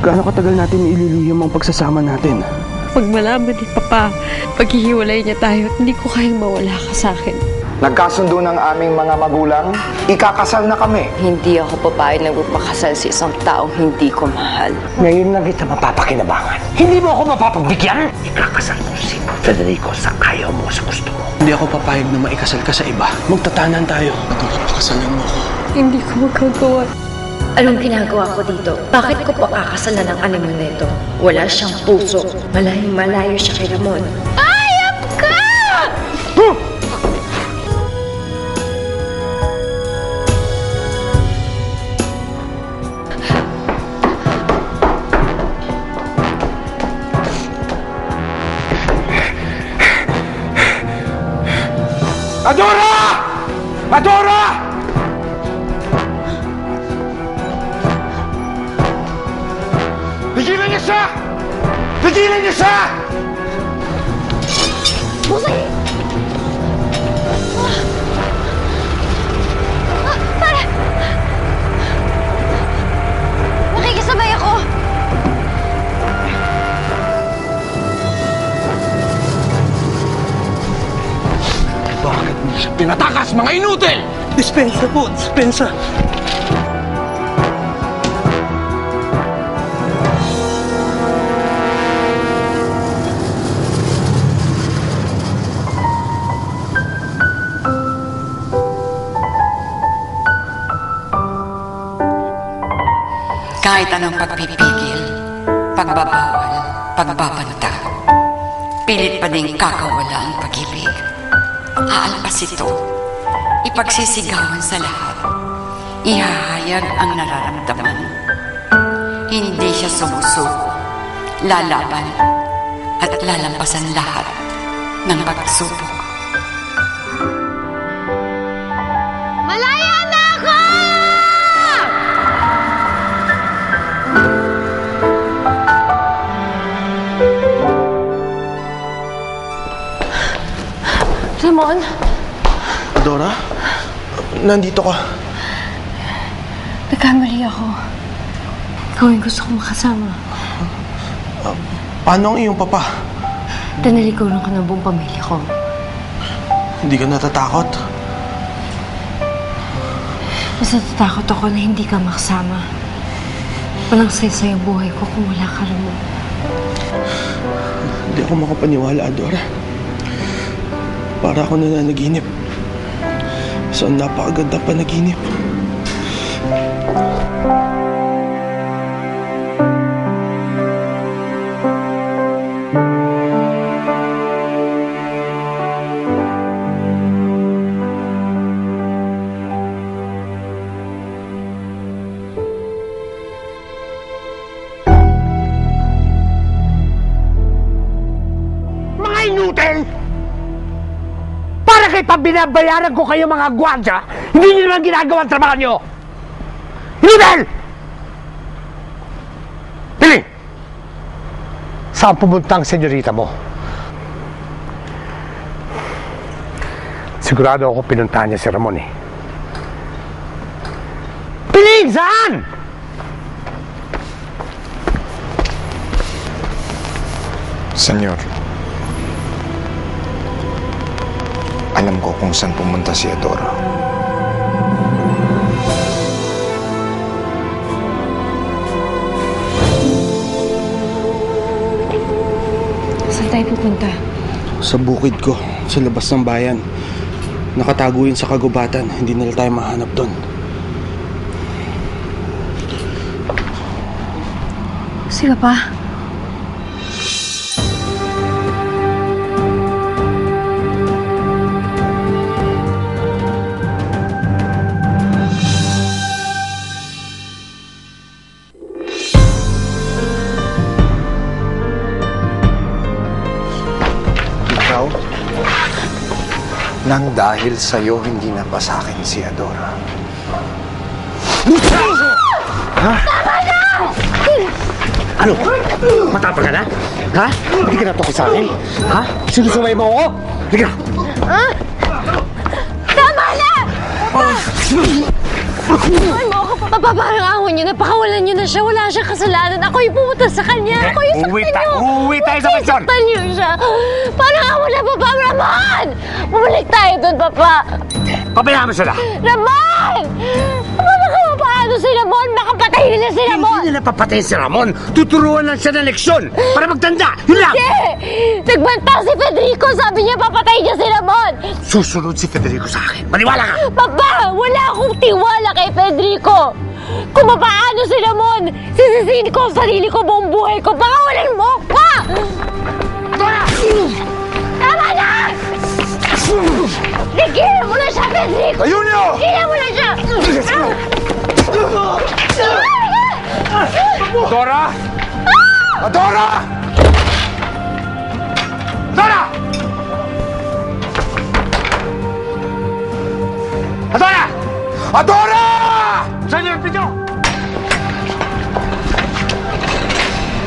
Gaano katagal natin ililihim ang pagsasama natin? Pag malaman ni Papa, paghihiwalay niya tayo at hindi ko kayang mawala ka sa akin. Nagkasundo ng aming mga magulang, ikakasal na kami. Hindi ako papayag na magpakasal sa isang taong hindi ko mahal. Ngayon lang kita mapapakinabangan. Hindi mo ako mapapagbigyan? Ikakasal mo si Federico sa ayaw mo, sa gusto mo. Hindi ako papayag na maikasal ka sa iba. Magtatanan tayo. Adora, pakasalan mo ako. Hindi ko magagawa. Anong ginagawa ko dito? Bakit ko pakakasalan ng animal nito? Wala siyang puso. Malayong-malayo siya kay Ramon. Ayap ka! Adora! Adora! Pigilan niyo siya! Pigilan niyo siya! Busay! Pare! Makikisabay ako! Bakit mo siya pinatakas, mga inutil? Dispensa po, dispensa. Kahit anong pagpipigil, pagbabawal, pagbabanta, pilit pa ding kakawala ang pag-ibig. Aalpas ito, ipagsisigawan sa lahat, ihahayag ang nararamdaman. Hindi siya sumusuko, lalaban, at lalampasan lahat ng pagsubok. Malaya na ako! Ramon? Adora? Nandito ka. Nagkamali ako. Ikaw yung gusto kong makasama. Paano ang iyong papa? Tinalikuran ko ng buong pamilya ko. Hindi ka natatakot? Mas natatakot ako na hindi ka makasama. Walang saysay ang buhay ko kung wala ka, Ramon. Hindi ako makapaniwala, Adora. Para ako nananaginip. So, napakaganda panaginip. Mga inutil! Para kay pabinabayaran ko kayo mga gwardya, hindi niyo naman ginagawa ang trabaho niyo! Inutil! Piling! Saan pumunta ang senyorita mo? Sigurado ako pinuntahan niya si Ramon eh. Piling! Saan? Senyor, alam ko kung saan pumunta si Adora. Saan tayo pupunta? Sa bukid ko, sa labas ng bayan. Nakatago yun sa kagubatan. Hindi nila tayo mahanap doon. Sige pa. Nang dahil sa'yo, hindi na pa sa akin si Adora. Ha? Ano? Matapang ka na? Ha? Hindi ka na tukos sa akin? Ha? Sinusumay mo ako? Sige na! Tama na! Papa! Tuloy mo ako, Papa! Papa, parang ahon niyo na. Pakawalan niyo na siya. Wala siyang kasalanan. Ako yung pumunta sa kanya. Ako yung saktan niyo. Uuwi tayo sa pensyon! Saktan niyo siya. Parang ahon na, Papa. Ramon! Bumalik tayo doon, Papa. Pabayaan mo sila! Ramon! Papa, baka mapaano si Ramon. Baka patayin nila si Ramon. Hindi nila papatayin si Ramon. Tuturuan lang siya ng leksyon para magtanda. Yun lang! Hindi! Nagbanta si Federico. Sabi niya papatayin niya si Ramon. Susunod si Federico sa akin. Maniwala ka! Papa, wala akong tiwala kay Federico. Kung paano si Ramon, sisisihin ko ang sarili ko buong buhay ko. Pakawalan mo pa! Dora! Tama na! Tigilan mo na siya, Federico! Ayun niyo! Tigilan mo na siya! Adora! Adora! Adora! Adora! Adora! Saan yung video?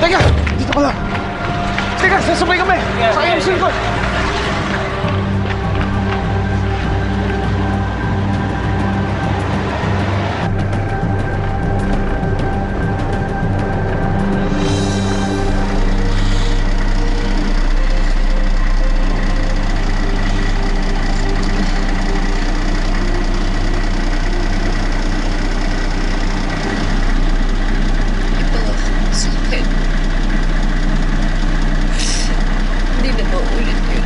Teka! Dito ka lang. Teka, sasabay kami. Sakay ang silkot. Sakit. Hindi na maulit yun.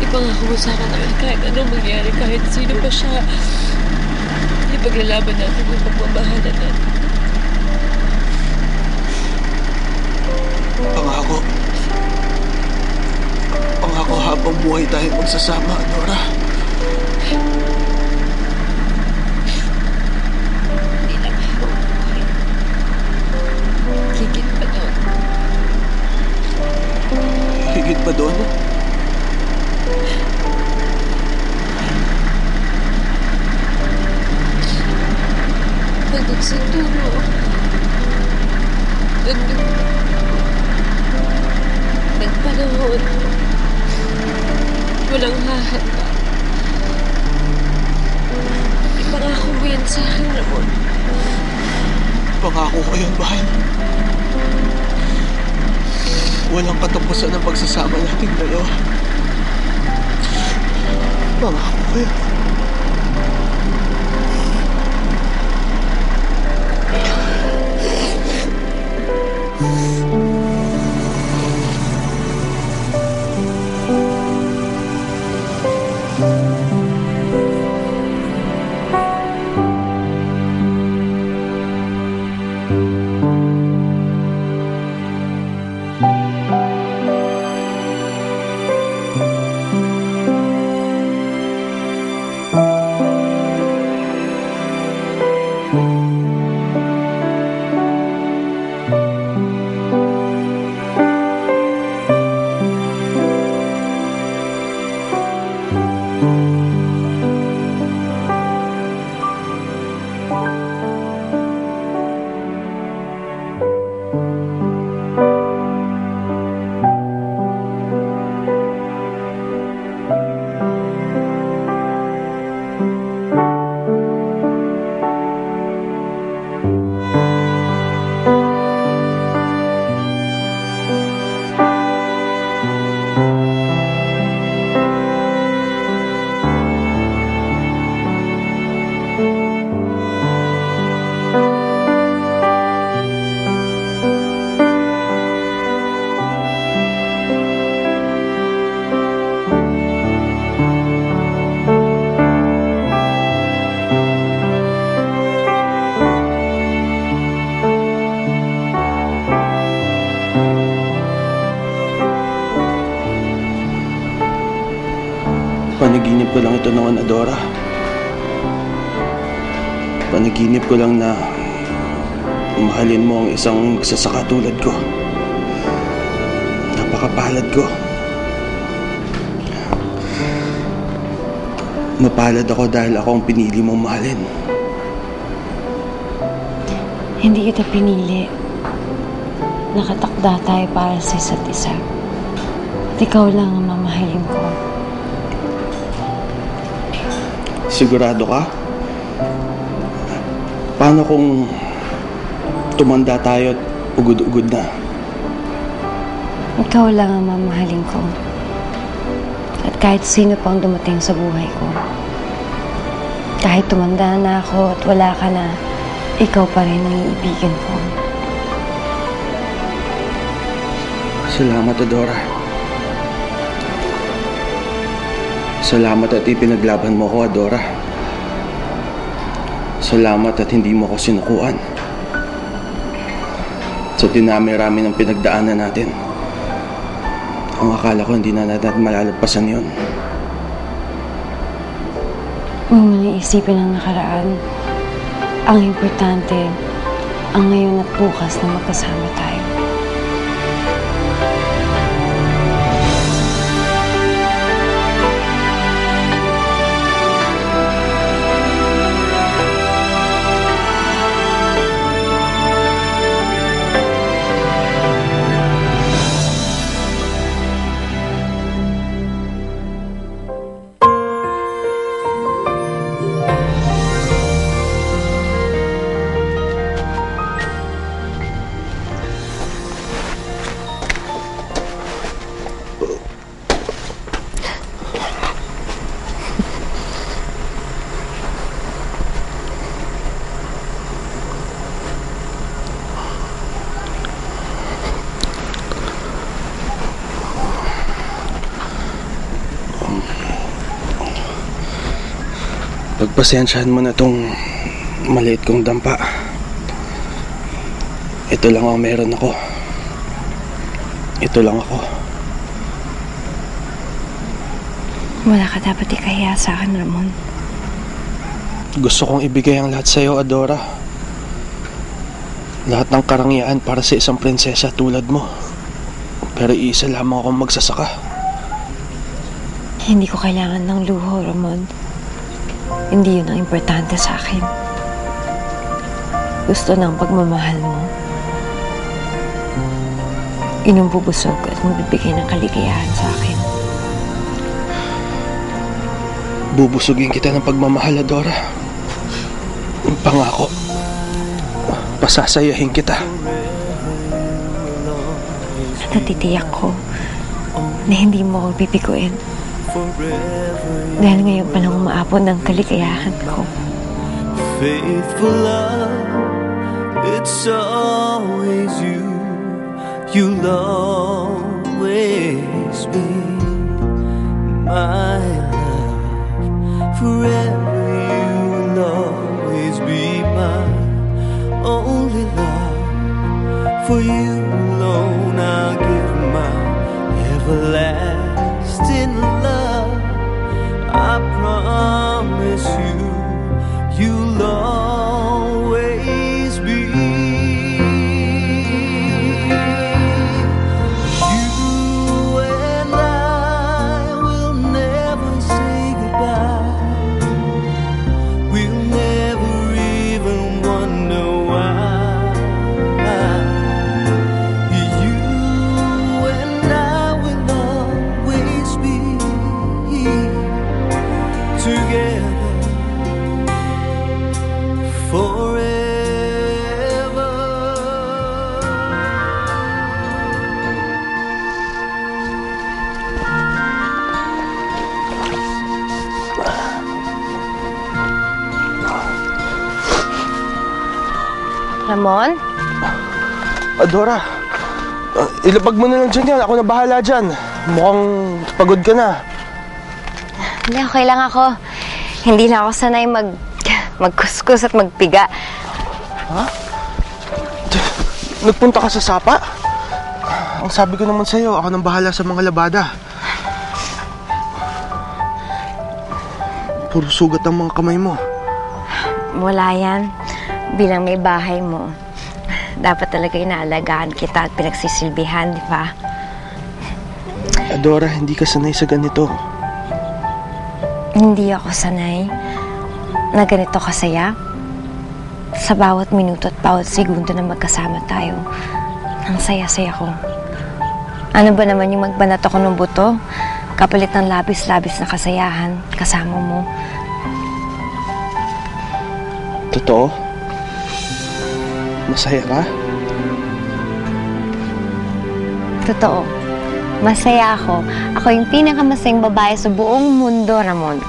Ipangako mo sa akin na kahit anong mangyari, kahit sino pa siya, ipaglalaban natin yung pagmamahalan natin. Pangako. Pangako habang buhay tayo magsasama, Adora. Hindi lang habang buhay. Higit pa doon. Higit pa doon? Pag nagsituro, nagpanahon, walang hahanda. Ipangako mo yan sa akin, Ramon. Pangako ko yun, mahal. Walang katapusan ang pagsasama nating dalawa. Pangako ko yun. Panaginip ko lang ito noon, Adora. Panaginip ko lang na mahalin mo ang isang magsasaka tulad ko. Napakapalad ko. Mapalad ako dahil ako ang pinili mong mahalin. Hindi kita pinili. Nakatakda tayo para sa isa't isa. At ikaw lang ang mamahalin ko. Sigurado ka? Paano kung tumanda tayo at ugod-ugod na? Ikaw lang ang mamahalin ko. At kahit sino pang dumating sa buhay ko. Kahit tumanda na ako at wala ka na, ikaw pa rin ang iibigin ko. Salamat, Adora. Salamat at ipinaglaban mo ko, Adora. Salamat at hindi mo ko sinukuan. Sa dinami-rami ng pinagdaanan natin, ang akala ko hindi na natin malalagpasan yun. Huwag mo na isipin ang nakaraan. Ang importante, ang ngayon at bukas na magkasama tayo. Pagpasensyahan mo na tong maliit kong dampa. Ito lang ang meron ako. Ito lang ako. Wala ka dapat ikahiya sa akin, Ramon. Gusto kong ibigay ang lahat sa'yo, Adora. Lahat ng karangyaan para sa isang prinsesa tulad mo. Pero isa lamang akong magsasaka. Hindi ko kailangan ng luho, Ramon. Hindi yun ang importante sa akin. Gusto ng pagmamahal mo. Inumbubusog at magbibigay ng kaligayahan sa akin. Bubusugin kita ng pagmamahal, Adora. Pangako. Pasasayahin kita. At natitiyak ko na hindi mo ako pipikuin. Dahil ngayon pa lang umaapon ng kaligayahan ko. Faithful love, it's always you. You'll always be my love. Forever you'll always be my only love. For you alone I'll give my everlasting love. I promise you, you'll always be. You and I will never say goodbye. We'll never even wonder why. You and I will always be together forever. Ramon? Adora, ilapag mo na lang dyan yan. Ako na bahala dyan. Mukhang pagod ka na. Hindi, okay lang ako. Hindi lang ako sanay magkuskus at magpiga. Ha? Nagpunta ka sa sapa? Ang sabi ko naman sa'yo, ako nang bahala sa mga labada. Puro sugat ang mga kamay mo. Wala yan. Bilang may bahay mo, dapat talaga inaalagaan kita at pinagsisilbihan, di ba? Adora, hindi ka sanay sa ganito. Hindi ako sanay na ganito kasaya. Sa bawat minuto at bawat segundo na magkasama tayo, ang saya-saya ko. Ano ba naman yung magbanat ako ng buto, kapalit ng labis-labis na kasayahan kasama mo? Totoo? Masaya ka? Totoo. Masaya ako. Ako yung pinakamasayang babae sa buong mundo, Ramon.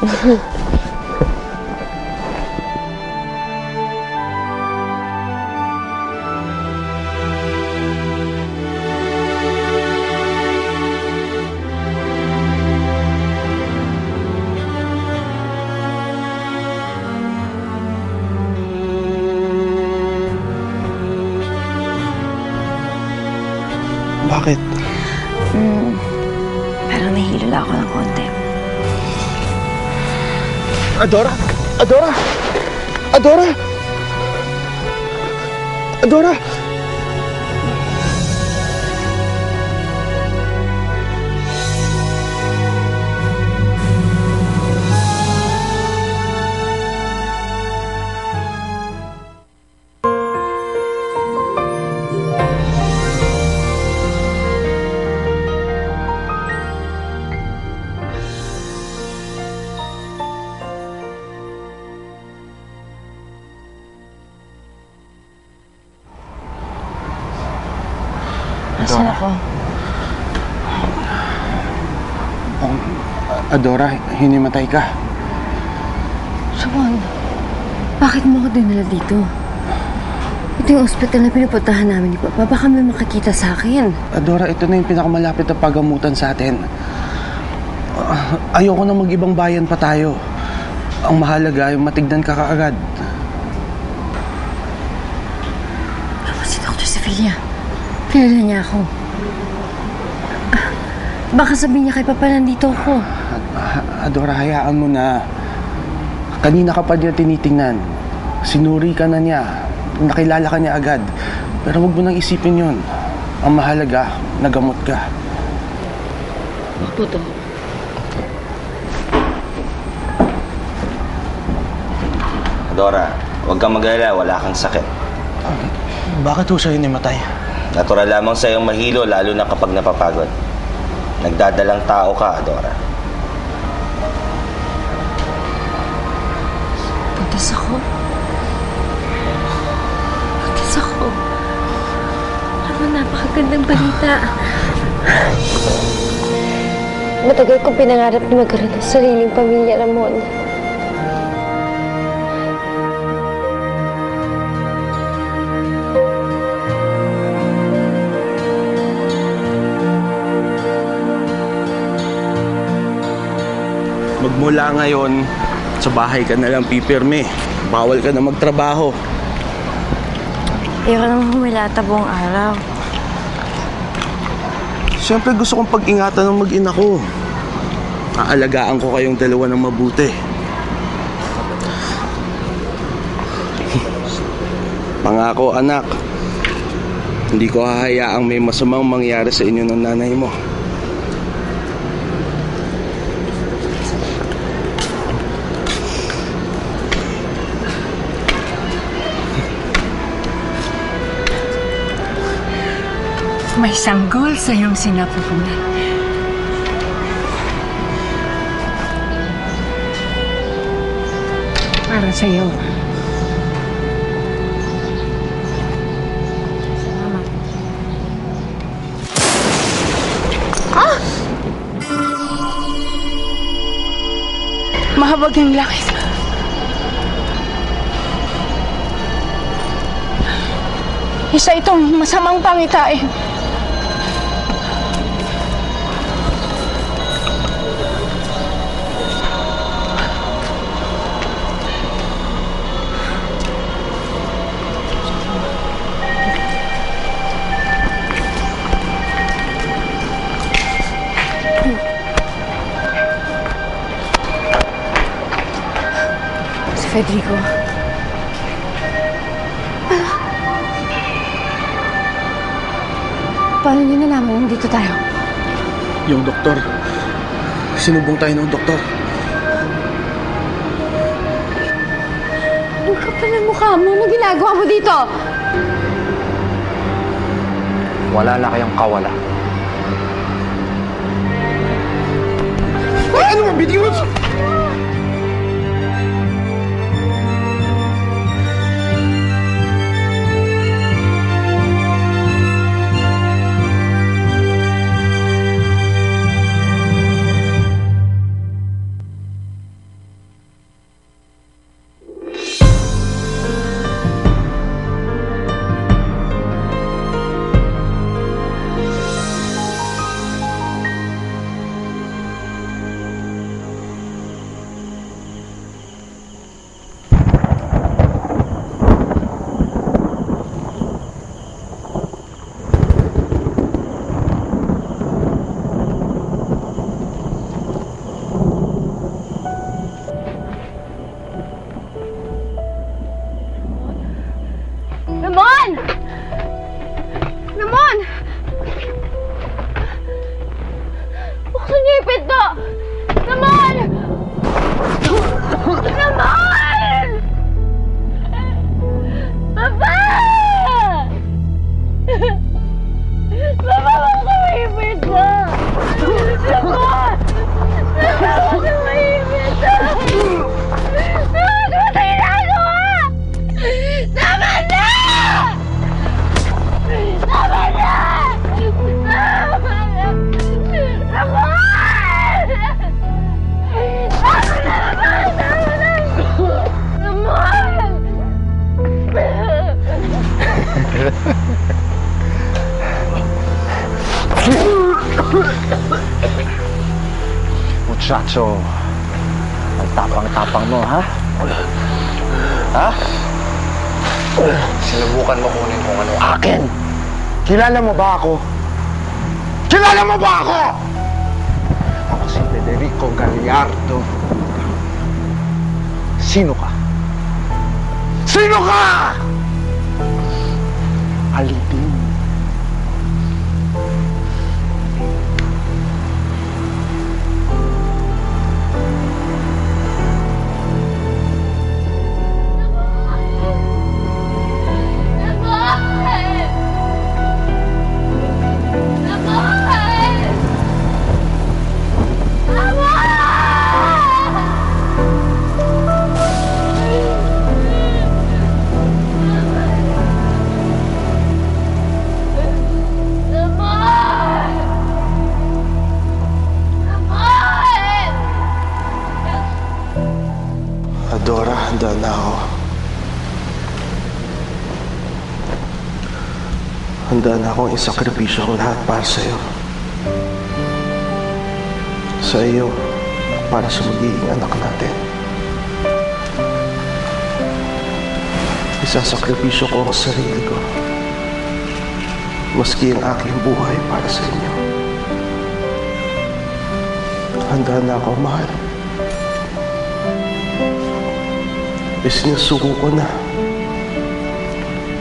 Bakit? Parang nahihilo lang ako ng konti. Adora! Adora! Adora! Adora! Nasaan ako? Adora, hinimatay ka. Ramon, bakit mo ako dinala dito? Ito yung ospital na pinupuntahan namin ni Papa. Baka may makakita sa akin. Adora, ito na yung pinakamalapit na pagamutan sa atin. Ayoko na mag-ibang bayan pa tayo. Ang mahalaga yung matignan ka kaagad. Ramon, si Dr. Sevilla. Kilala niya ako. Baka sabihin niya kay Papa nandito ako. Adora, hayaan mo na. Kanina ka pa niya tinitingnan. Sinuri ka na niya. Nakilala ka niya agad. Pero huwag mo nang isipin yon. Ang mahalaga, nagamot ka. Opo, Dok. Dora, huwag kang mag-alala, wala kang sakit. Bakit ho siya hinimatay? Natural lamang sa iyong mahilo, lalo na kapag napapagod. Nagdadalang tao ka, Dora. Buntis ako. Buntis ako. Ramon, napakagandang balita. Matagal kong pinangarap na magkaroon ng sariling pamilya, Ramon. Magmula ngayon, sa bahay ka na lang pipirme. Bawal ka na magtrabaho. Ayoko naman humilata buong araw. Siyempre gusto kong pag-ingatan ng mag-ina ko. Aalagaan ko kayong dalawa ng mabuti. Pangako, anak. Hindi ko hahayaang may masamang mangyari sa inyo ng nanay mo. May sanggol sa iyong sinapupunan. Para sa iyo. Mahabag yung langit. Isa itong masamang pangitain. Federico. Paano niyo nalaman nandito tayo? Yung doktor. Sinubong tayo ng doktor. Ang kapal ng mukha mo. Ano ginagawa mo dito? Wala na kayong kawala. Ay, ano? Bitiwan! Ramon! Buksan niyo yung pinto! Ramon! Ramon! Papa! Papa, buksan mo yung pinto! Ramon! Ramon, buksan mo yung pinto! Ramon, ano ba ginagawa? Tama na! Tama na! Tama na! Ramon! Tama na naman! Tama na! Ramon! Muchacho, ang tapang-tapang mo, ha? Ha? Sinubukan mo kunin kung ano akin. Kilala mo ba ako? Kilala mo ba ako? Ako si Federico Gallardo. Sino ka? Sino ka? Alipin. Adora, handa na ako. Handa na akong isakripisyo ang lahat para sa'yo. Sa iyo, para sa magiging anak natin. Isasakripisyo ko ang sarili ko. Maski ang aking buhay para sa inyo. Handa na ako, mahal. Isinusuko ko na.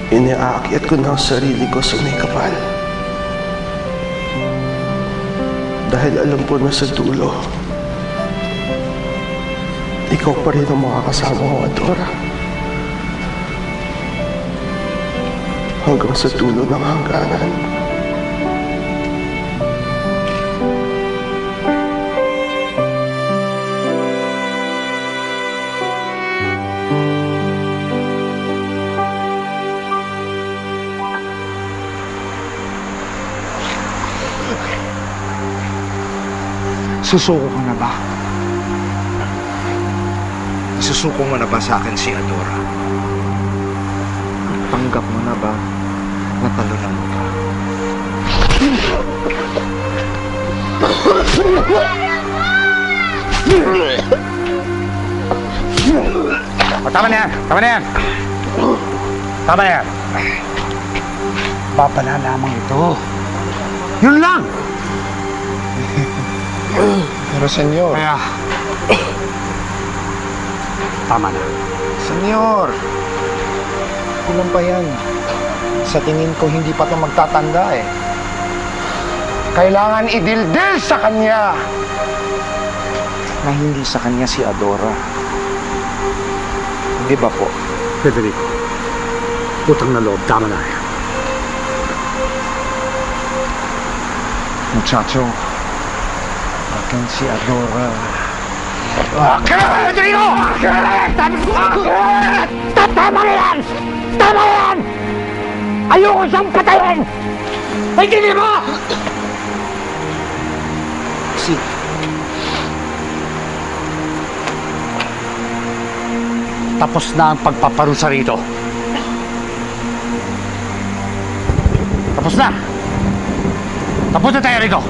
Iniaakyat ko na ang sarili ko sa may kapal. Dahil alam ko na sa dulo, ikaw pa rin ang makakasama ko, Adora. Hanggang sa dulo ng hangganan. Susuko ka na ba? Susuko mo na ba sa akin si Adora? Tanggap mo na ba na talunan mo ka? Tama na yan! Tama na yan! Tama na yan! Babala lamang ito. Yun lang! Pero senyor... Kaya... Tama na. Senyor! Kulang pa yan. Sa tingin ko hindi pa ito magtatanda eh. Kailangan idildil sa kanya na hindi sa kanya si Adora. Hindi ba po? Federico, utang na loob. Tama na yan. Muchacho, akin si Adora. Federico! Tama na yan! Tama na yan! Ayoko siyang patayin! Naintindihan mo! Tapos na ang pagpaparusa rito. Tapos na! Tapos na tayo rito!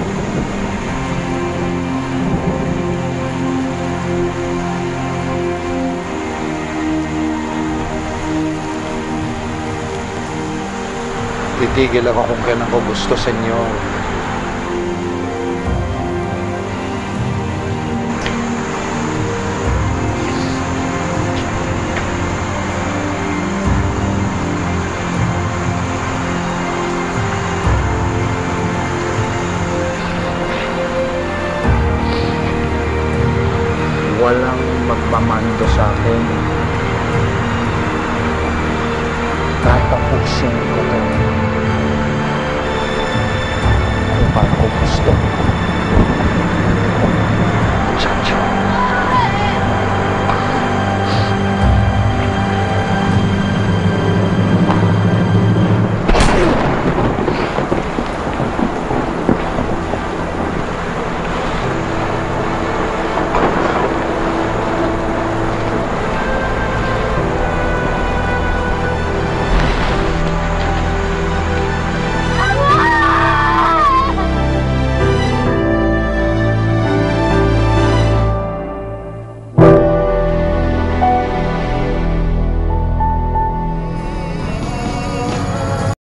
Titigil ako kung kailan ko gusto, senyor. 5